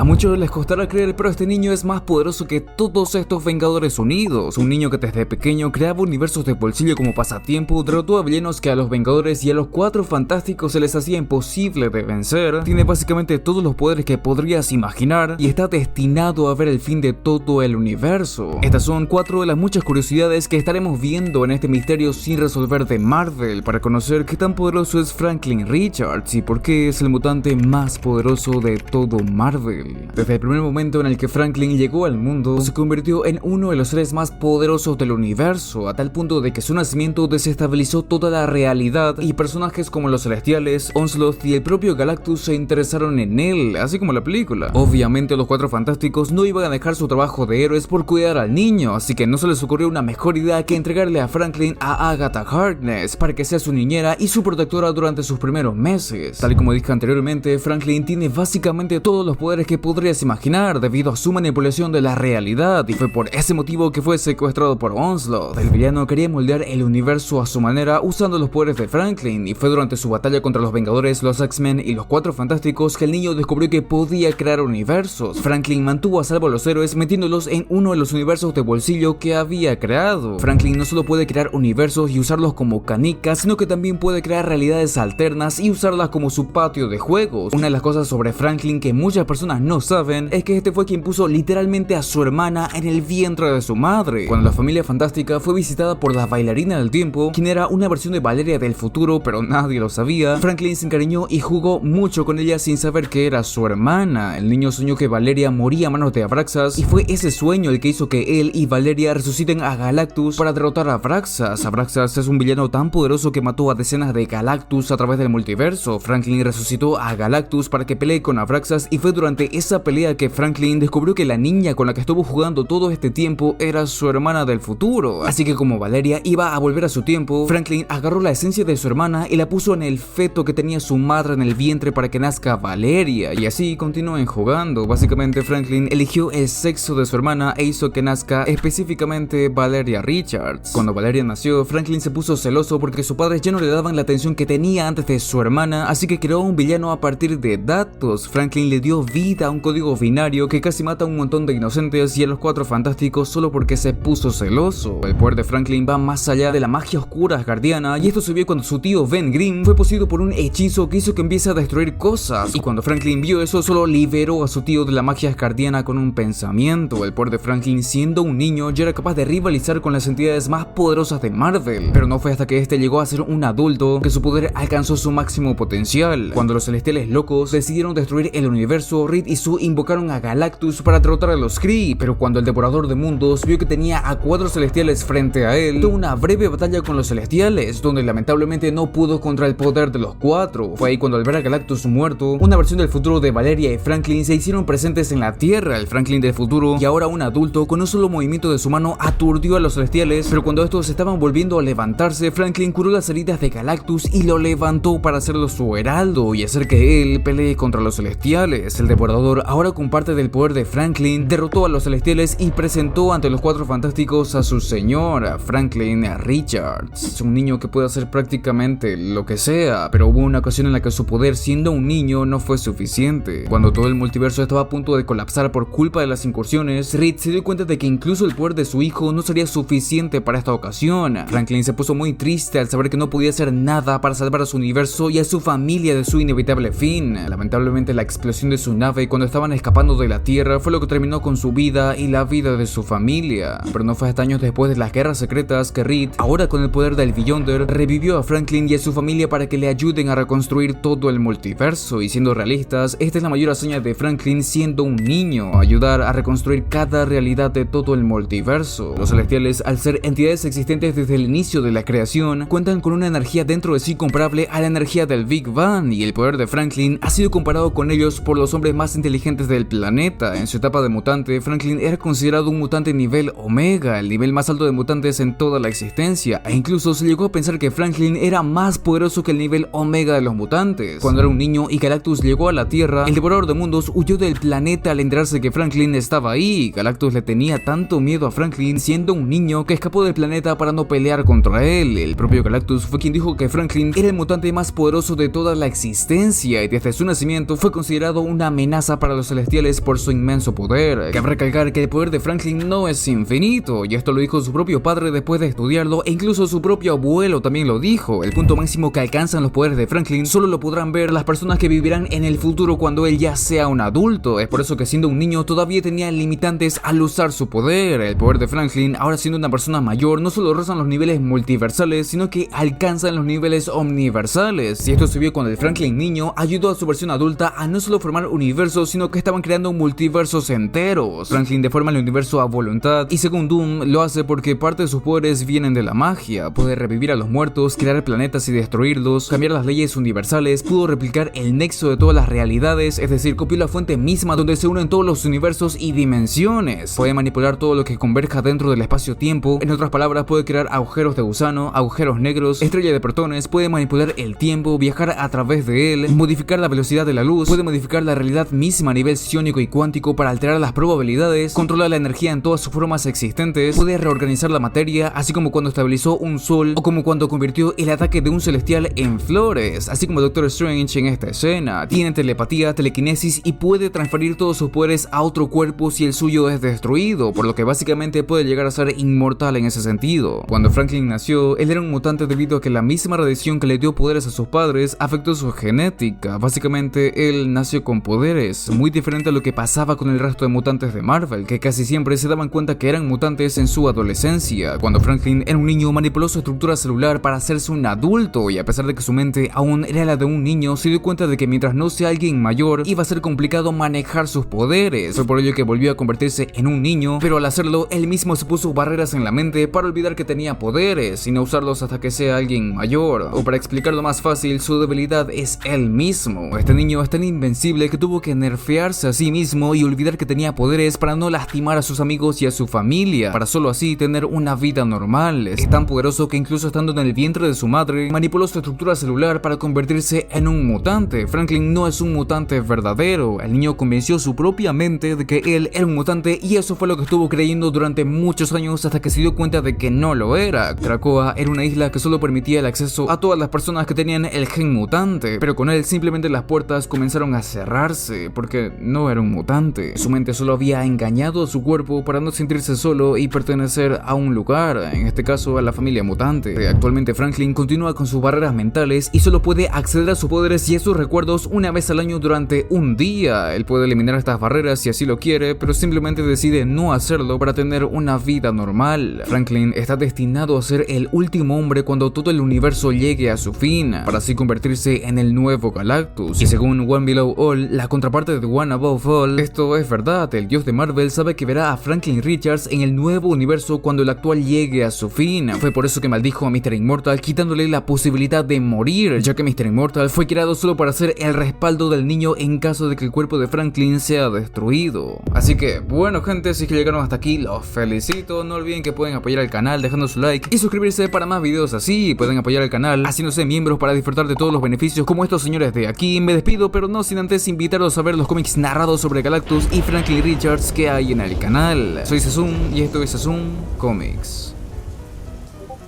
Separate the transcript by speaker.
Speaker 1: A muchos les costará creer, pero este niño es más poderoso que todos estos Vengadores unidos. Un niño que desde pequeño creaba universos de bolsillo como pasatiempo, derrotó a villanos que a los Vengadores y a los Cuatro Fantásticos se les hacía imposible de vencer. Tiene básicamente todos los poderes que podrías imaginar y está destinado a ver el fin de todo el universo. Estas son 4 de las muchas curiosidades que estaremos viendo en este misterio sin resolver de Marvel para conocer qué tan poderoso es Franklin Richards y por qué es el mutante más poderoso de todo Marvel. Desde el primer momento en el que Franklin llegó al mundo, se convirtió en uno de los seres más poderosos del universo, a tal punto de que su nacimiento desestabilizó toda la realidad y personajes como los Celestiales, Onslaught y el propio Galactus se interesaron en él, así como la película. Obviamente los Cuatro Fantásticos no iban a dejar su trabajo de héroes por cuidar al niño, así que no se les ocurrió una mejor idea que entregarle a Franklin a Agatha Harkness para que sea su niñera y su protectora durante sus primeros meses. Tal y como dije anteriormente, Franklin tiene básicamente todos los poderes que podrías imaginar debido a su manipulación de la realidad, y fue por ese motivo que fue secuestrado por Onslaught. El villano quería moldear el universo a su manera usando los poderes de Franklin, y fue durante su batalla contra los Vengadores, los X-Men y los Cuatro Fantásticos que el niño descubrió que podía crear universos. Franklin mantuvo a salvo a los héroes metiéndolos en uno de los universos de bolsillo que había creado. Franklin no solo puede crear universos y usarlos como canicas, sino que también puede crear realidades alternas y usarlas como su patio de juegos. Una de las cosas sobre Franklin que muchas personas no saben es que este fue quien puso literalmente a su hermana en el vientre de su madre. Cuando la familia fantástica fue visitada por la bailarina del tiempo, quien era una versión de Valeria del futuro, pero nadie lo sabía, Franklin se encariñó y jugó mucho con ella sin saber que era su hermana. El niño soñó que Valeria moría a manos de Abraxas y fue ese sueño el que hizo que él y Valeria resuciten a Galactus para derrotar a Abraxas. Abraxas es un villano tan poderoso que mató a decenas de Galactus a través del multiverso. Franklin resucitó a Galactus para que pelee con Abraxas y fue durante esa pelea que Franklin descubrió que la niña con la que estuvo jugando todo este tiempo era su hermana del futuro. Así que como Valeria iba a volver a su tiempo, Franklin agarró la esencia de su hermana y la puso en el feto que tenía su madre en el vientre para que nazca Valeria, y así continúen jugando. Básicamente Franklin eligió el sexo de su hermana e hizo que nazca específicamente Valeria Richards. Cuando Valeria nació, Franklin se puso celoso porque sus padres ya no le daban la atención que tenía antes de su hermana, así que creó un villano a partir de datos. Franklin le dio vida a un código binario que casi mata a un montón de inocentes y a los Cuatro Fantásticos solo porque se puso celoso. El poder de Franklin va más allá de la magia oscura asgardiana, y esto se vio cuando su tío Ben Grimm fue poseído por un hechizo que hizo que empiece a destruir cosas, y cuando Franklin vio eso solo liberó a su tío de la magia asgardiana con un pensamiento. El poder de Franklin siendo un niño ya era capaz de rivalizar con las entidades más poderosas de Marvel, pero no fue hasta que este llegó a ser un adulto que su poder alcanzó su máximo potencial. Cuando los Celestiales locos decidieron destruir el universo, Reed y Sue invocaron a Galactus para derrotar a los Kree, pero cuando el Devorador de Mundos vio que tenía a 4 Celestiales frente a él, tuvo una breve batalla con los Celestiales, donde lamentablemente no pudo contra el poder de los 4. Fue ahí cuando al ver a Galactus muerto, una versión del futuro de Valeria y Franklin se hicieron presentes en la Tierra. El Franklin del futuro, y ahora un adulto, con un solo movimiento de su mano aturdió a los Celestiales, pero cuando estos estaban volviendo a levantarse, Franklin curó las heridas de Galactus y lo levantó para hacerlo su heraldo y hacer que él pelee contra los Celestiales. El Devorador, ahora con parte del poder de Franklin, derrotó a los Celestiales y presentó ante los Cuatro Fantásticos a su señora, Franklin Richards. Es un niño que puede hacer prácticamente lo que sea, pero hubo una ocasión en la que su poder siendo un niño no fue suficiente. Cuando todo el multiverso estaba a punto de colapsar por culpa de las incursiones, Reed se dio cuenta de que incluso el poder de su hijo no sería suficiente para esta ocasión. Franklin se puso muy triste al saber que no podía hacer nada para salvar a su universo y a su familia de su inevitable fin. Lamentablemente la explosión de su nave cuando estaban escapando de la Tierra fue lo que terminó con su vida y la vida de su familia. Pero no fue hasta años después de las guerras secretas que Reed, ahora con el poder del Beyonder, revivió a Franklin y a su familia para que le ayuden a reconstruir todo el multiverso. Y siendo realistas, esta es la mayor hazaña de Franklin siendo un niño, ayudar a reconstruir cada realidad de todo el multiverso. Los Celestiales, al ser entidades existentes desde el inicio de la creación, cuentan con una energía dentro de sí comparable a la energía del Big Bang, y el poder de Franklin ha sido comparado con ellos por los hombres más inteligentes del planeta. En su etapa de mutante, Franklin era considerado un mutante nivel Omega, el nivel más alto de mutantes en toda la existencia, e incluso se llegó a pensar que Franklin era más poderoso que el nivel Omega de los mutantes. Cuando era un niño y Galactus llegó a la Tierra, el Devorador de Mundos huyó del planeta al enterarse que Franklin estaba ahí. Galactus le tenía tanto miedo a Franklin siendo un niño que escapó del planeta para no pelear contra él. El propio Galactus fue quien dijo que Franklin era el mutante más poderoso de toda la existencia y desde su nacimiento fue considerado una amenaza amenaza para los celestiales por su inmenso poder. Cabe recalcar que el poder de Franklin no es infinito, y esto lo dijo su propio padre después de estudiarlo, e incluso su propio abuelo también lo dijo. El punto máximo que alcanzan los poderes de Franklin solo lo podrán ver las personas que vivirán en el futuro cuando él ya sea un adulto. Es por eso que siendo un niño todavía tenía limitantes al usar su poder. El poder de Franklin, ahora siendo una persona mayor, no solo rozan los niveles multiversales, sino que alcanzan los niveles omniversales. Y esto se vio cuando el Franklin niño ayudó a su versión adulta a no solo formar universos, sino que estaban creando multiversos enteros. Franklin deforma el universo a voluntad, y según Doom lo hace porque parte de sus poderes vienen de la magia. Puede revivir a los muertos, crear planetas y destruirlos, cambiar las leyes universales, pudo replicar el nexo de todas las realidades, es decir, copió la fuente misma donde se unen todos los universos y dimensiones. Puede manipular todo lo que converja dentro del espacio-tiempo. En otras palabras, puede crear agujeros de gusano, agujeros negros, estrella de protones, puede manipular el tiempo, viajar a través de él, modificar la velocidad de la luz, puede modificar la realidad misma a nivel psiónico y cuántico para alterar las probabilidades, controlar la energía en todas sus formas existentes, puede reorganizar la materia, así como cuando estabilizó un sol o como cuando convirtió el ataque de un celestial en flores, así como Doctor Strange en esta escena. Tiene telepatía, telequinesis y puede transferir todos sus poderes a otro cuerpo si el suyo es destruido, por lo que básicamente puede llegar a ser inmortal en ese sentido. Cuando Franklin nació, él era un mutante debido a que la misma radiación que le dio poderes a sus padres afectó su genética. Básicamente él nació con poderes, muy diferente a lo que pasaba con el resto de mutantes de Marvel, que casi siempre se daban cuenta que eran mutantes en su adolescencia. Cuando Franklin era un niño, manipuló su estructura celular para hacerse un adulto, y a pesar de que su mente aún era la de un niño, se dio cuenta de que mientras no sea alguien mayor, iba a ser complicado manejar sus poderes. Fue por ello que volvió a convertirse en un niño, pero al hacerlo, él mismo se puso barreras en la mente para olvidar que tenía poderes y no usarlos hasta que sea alguien mayor. O para explicarlo más fácil, su debilidad es él mismo. Este niño es tan invencible que tuvo que nerfearse a sí mismo y olvidar que tenía poderes para no lastimar a sus amigos y a su familia, para solo así tener una vida normal. Es tan poderoso que incluso estando en el vientre de su madre, manipuló su estructura celular para convertirse en un mutante. Franklin no es un mutante verdadero. El niño convenció su propia mente de que él era un mutante, y eso fue lo que estuvo creyendo durante muchos años hasta que se dio cuenta de que no lo era. Krakoa era una isla que solo permitía el acceso a todas las personas que tenían el gen mutante, pero con él simplemente las puertas comenzaron a cerrarse porque no era un mutante. Su mente solo había engañado a su cuerpo para no sentirse solo y pertenecer a un lugar, en este caso a la familia mutante. Actualmente Franklin continúa con sus barreras mentales y solo puede acceder a sus poderes y a sus recuerdos una vez al año durante un día. Él puede eliminar estas barreras si así lo quiere, pero simplemente decide no hacerlo para tener una vida normal. Franklin está destinado a ser el último hombre cuando todo el universo llegue a su fin, para así convertirse en el nuevo Galactus. Y según One Below All, la contraparte de One Above All, esto es verdad. El dios de Marvel sabe que verá a Franklin Richards en el nuevo universo cuando el actual llegue a su fin. Fue por eso que maldijo a Mr. Immortal, quitándole la posibilidad de morir, ya que Mr. Immortal fue creado solo para ser el respaldo del niño en caso de que el cuerpo de Franklin sea destruido. Así que, bueno gente, si es que llegaron hasta aquí, los felicito. No olviden que pueden apoyar al canal dejando su like y suscribirse para más videos así. Pueden apoyar al canal haciéndose miembros para disfrutar de todos los beneficios como estos señores de aquí. Me despido, pero no sin antes invitarlos a ver los cómics narrados sobre Galactus y Franklin Richards que hay en el canal. Soy Sazun y esto es Sazun Comics.